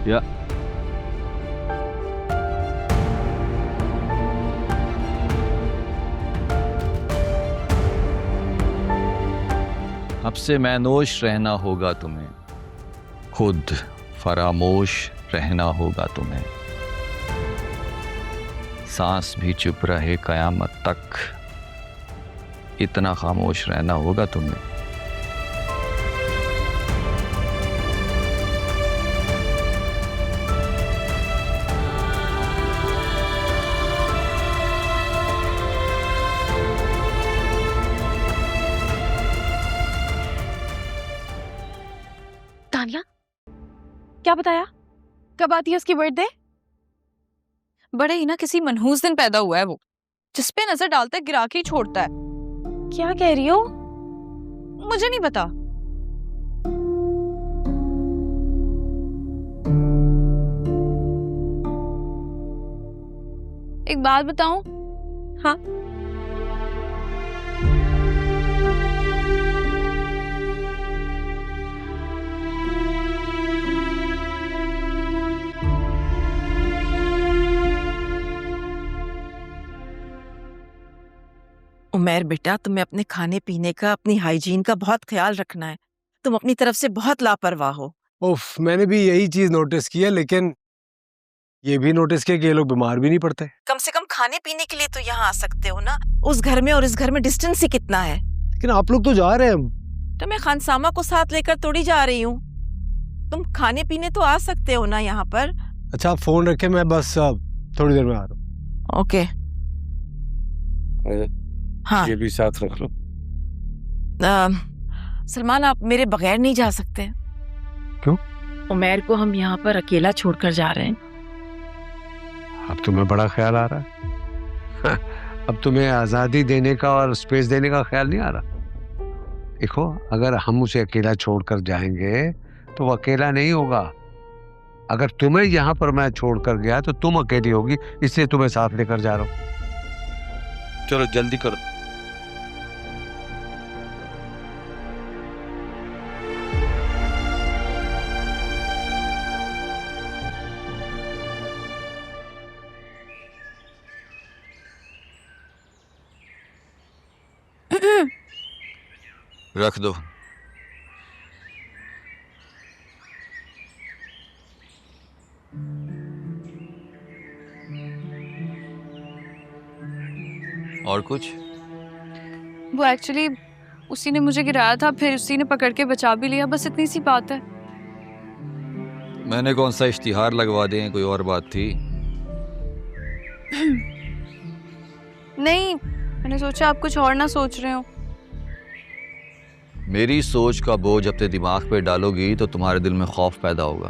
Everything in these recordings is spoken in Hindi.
या अब से मैनोश रहना होगा तुम्हें, खुद फरामोश रहना होगा तुम्हें। सांस भी चुप रहे कयामत तक, इतना खामोश रहना होगा तुम्हें। तानिया, क्या बताया? कब आती है उसकी बर्थडे? बड़े ही ना किसी मनहूस दिन पैदा हुआ है वो, जिस पे नजर डालता है गिरा के ही छोड़ता है। क्या कह रही हो? मुझे नहीं पता। एक बात बताऊं? हाँ। उमैर बेटा, तुम्हें अपने खाने पीने का, अपनी हाइजीन का बहुत ख्याल रखना है। तुम अपनी तरफ से बहुत लापरवाह हो। उफ, मैंने भी यही चीज नोटिस की है, लेकिन ये भी नोटिस किया कि ये लोग बीमार भी नहीं पड़ते। कम से कम खाने पीने के लिए तो यहाँ आ सकते हो ना। उस घर में और इस घर में डिस्टेंस ही कितना है। लेकिन आप लोग तो जा रहे हैं। तो मैं खानसामा को साथ लेकर थोड़ी जा रही हूँ। तुम खाने पीने तो आ सकते हो ना यहाँ पर। अच्छा, आप फोन रखे, मैं बस थोड़ी देर में आ रहा हूँ। ओके। हाँ, ये भी साथ रख लो। सलमान, आप मेरे बगैर नहीं जा सकते। क्यों? उमैर को हम यहाँ पर अकेला छोड़कर जा रहे हैं। अब तुम्हें बड़ा ख्याल आ रहा है। अब तुम्हें आजादी देने का और स्पेस देने का ख्याल नहीं आ रहा। देखो, अगर हम उसे अकेला छोड़कर जाएंगे तो वो अकेला नहीं होगा। अगर तुम्हें यहाँ पर मैं छोड़कर गया तो तुम अकेली होगी, इसलिए तुम्हें साथ लेकर जा रहा हूँ। चलो जल्दी करो। रख दो। और कुछ? वो एक्चुअली उसी ने मुझे गिराया था, फिर उसी ने पकड़ के बचा भी लिया, बस इतनी सी बात है। मैंने कौन सा इश्तिहार लगवा दें, कोई और बात थी? नहीं, मैंने सोचा आप कुछ और ना सोच रहे हो। मेरी सोच का बोझ अपने दिमाग पे डालोगी तो तुम्हारे दिल में खौफ पैदा होगा,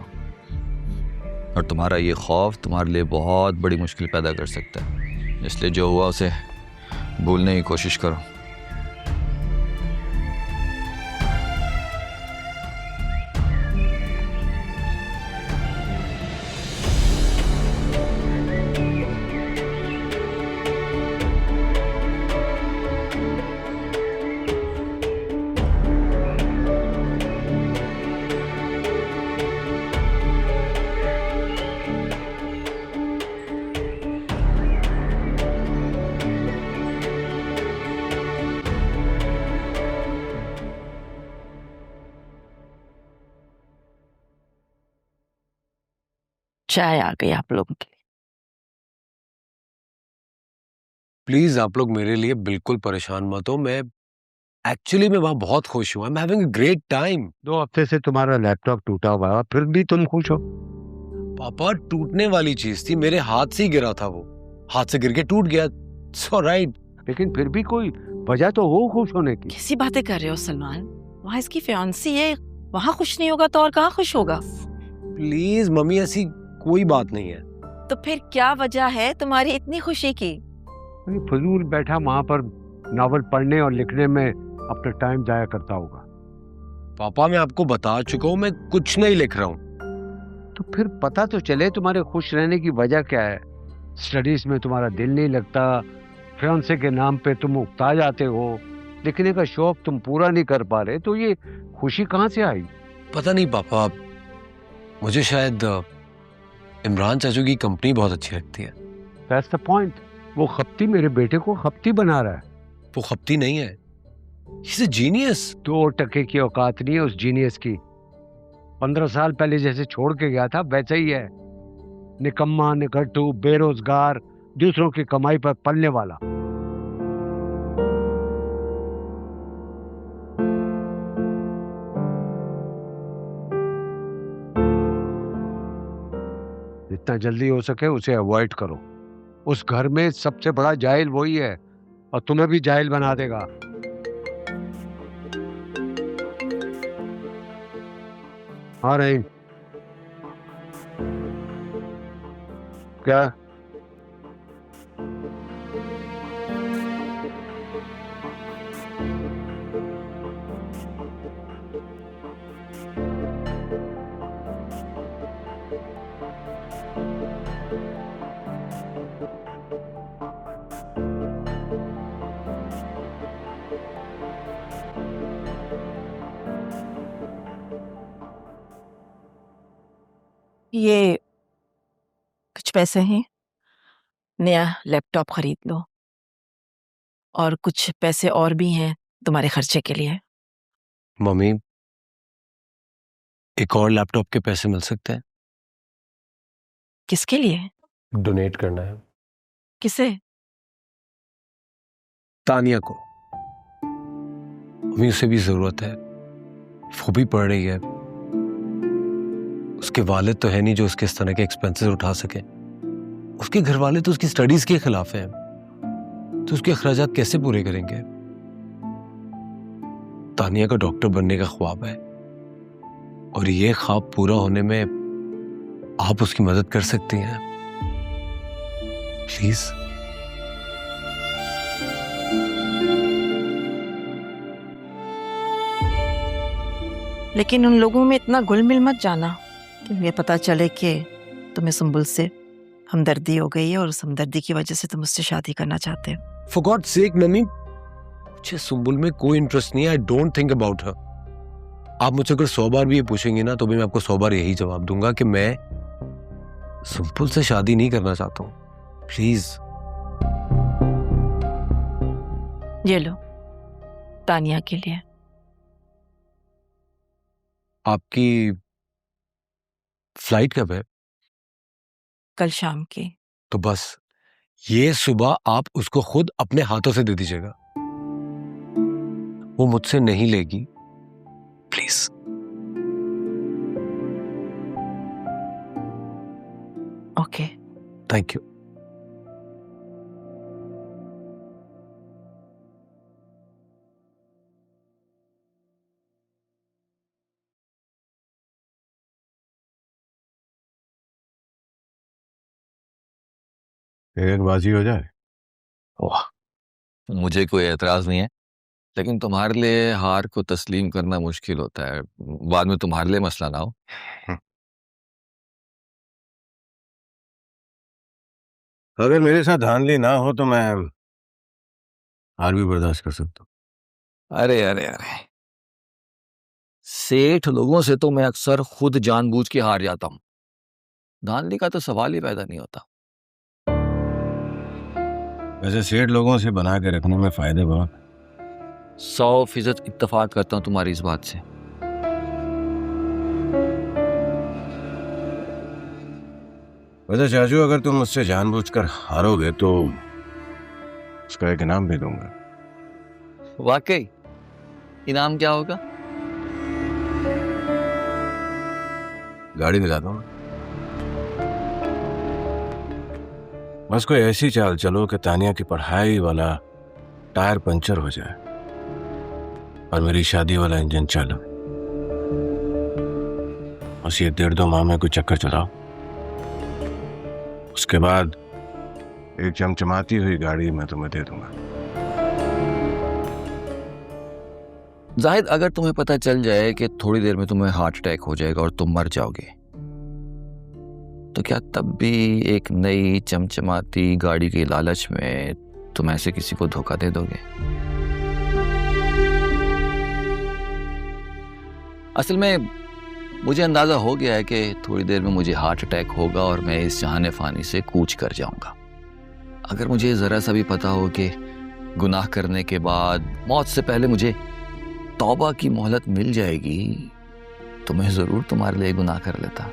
और तुम्हारा ये खौफ तुम्हारे लिए बहुत बड़ी मुश्किल पैदा कर सकता है। इसलिए जो हुआ उसे भूलने की कोशिश करो। चाय आ गई आप लोगों के लिए। प्लीज आप लोग मेरे लिए बिल्कुल परेशान मत हो। मैं वहाँ बहुत खुश हूँ। I am having a great time. 2 हफ्ते से तुम्हारा लैपटॉप टूटा हुआ है, फिर भी तुम खुश हो? पापा, टूटने वाली चीज थी, मेरे हाथ से ही गिरा था, वो हाथ से गिर के टूट गया। सो राइट। लेकिन फिर भी कोई वजह तो हो खुश होने की। कैसी बातें कर रहे हो सलमान? वहाँ इसकी फियांसी है, वहाँ खुश नहीं होगा तो और कहाँ खुश होगा? प्लीज मम्मी, ऐसी कोई बात नहीं है। तो फिर क्या वजह है तुम्हारी इतनी खुशी की? फजूल बैठा वहां पर नॉवल पढ़ने और लिखने में अपना टाइम जाया करता होगा। पापा, मैं आपको बता चुका हूँ, मैं कुछ नहीं लिख रहा हूँ। तो फिर पता तो चले तुम्हारे खुश रहने की वजह क्या है। स्टडीज में तुम्हारा दिल नहीं लगता, फियांसे के नाम पे तुम उकता जाते हो, लिखने का शौक तुम पूरा नहीं कर पा रहे, तो ये खुशी कहाँ से आई? पता नहीं पापा, मुझे शायद इमरान चाचू की कंपनी बहुत अच्छी लगती है। That's the point. वो खप्ती मेरे बेटे को खप्ती बना रहा है। वो खपती नहीं है, ही इज अ जीनियस। 2 टके की औकात नहीं है उस जीनियस की। 15 साल पहले जैसे छोड़ के गया था वैसा ही है, निकम्मा, निकट्टू, बेरोजगार, दूसरों की कमाई पर पलने वाला। जितना जल्दी हो सके उसे अवॉइड करो। उस घर में सबसे बड़ा जाहिल वही है और तुम्हें भी जाहिल बना देगा। हाँ नहीं क्या? ये कुछ पैसे हैं, नया लैपटॉप खरीद लो, और कुछ पैसे और भी हैं तुम्हारे खर्चे के लिए। मम्मी, एक और लैपटॉप के पैसे मिल सकते हैं? किसके लिए? डोनेट करना है किसे? तानिया को। मम्मी, उसे भी जरूरत है, वो भी पढ़ रही है। उसके वालिद तो है नहीं जो उसके इस तरह के एक्सपेंसेस उठा सके। उसके घर वाले तो उसकी स्टडीज के खिलाफ हैं, तो उसके अखराजात कैसे पूरे करेंगे? तानिया का डॉक्टर बनने का ख्वाब है, और ये ख्वाब पूरा होने में आप उसकी मदद कर सकती हैं प्लीज। लेकिन उन लोगों में इतना घुल मिल मत जाना कि ये पता चले कि तुम्हें सुंबुल से हमदर्दी हो गई है और उस हमदर्दी की वजह से तुम उससे शादी करना चाहते हो। फॉर गॉड सेक मम्मी, मुझे सुंबुल में कोई इंटरेस्ट नहीं है। I don't think about her. आप मुझसे अगर 100 बार भी ये पूछेंगे ना तो भी मैं आपको 100 बार यही जवाब दूंगा कि मैं सुंबुल से शादी नहीं करना चाहता हूँ। प्लीज। ये लो, तानिया के लिए। आपकी फ्लाइट कब है? कल शाम की। तो बस ये सुबह आप उसको खुद अपने हाथों से दे दीजिएगा। वो मुझसे नहीं लेगी, प्लीज। ओके। Thank you. एक बाजी हो जाए। वाह, मुझे कोई एतराज नहीं है, लेकिन तुम्हारे लिए हार को तस्लीम करना मुश्किल होता है। बाद में तुम्हारे लिए मसला ना हो। अगर मेरे साथ धांधली ना हो तो मैं हार भी बर्दाश्त कर सकता हूँ। अरे अरे अरे, सेठ लोगों से तो मैं अक्सर खुद जानबूझ के हार जाता हूं। धांधली का तो सवाल ही पैदा नहीं होता। वैसे सेठ लोगों से बना के रखने में फायदे बहुत। 100% इत्तेफाक करता हूं तुम्हारी इस बात से। वैसे चाचू, अगर तुम मुझसे जानबूझकर हारोगे तो उसका एक इनाम भी दूंगा। वाकई? इनाम क्या होगा? गाड़ी दिला दूंगा। बस कोई ऐसी चाल चलो कि तानिया की पढ़ाई वाला टायर पंचर हो जाए और मेरी शादी वाला इंजन चालू। बस ये 1.5-2 माह में कोई चक्कर चलाओ, उसके बाद एक चमचमाती हुई गाड़ी मैं तुम्हें दे दूंगा। जाहिद, अगर तुम्हें पता चल जाए कि थोड़ी देर में तुम्हें हार्ट अटैक हो जाएगा और तुम मर जाओगे, तो क्या तब भी एक नई चमचमाती गाड़ी के लालच में तुम ऐसे किसी को धोखा दे दोगे? असल में मुझे अंदाज़ा हो गया है कि थोड़ी देर में मुझे हार्ट अटैक होगा और मैं इस जहान फ़ानी से कूच कर जाऊंगा। अगर मुझे ज़रा सा भी पता हो कि गुनाह करने के बाद मौत से पहले मुझे तौबा की मोहलत मिल जाएगी तो मैं ज़रूर तुम्हारे लिए गुनाह कर लेता।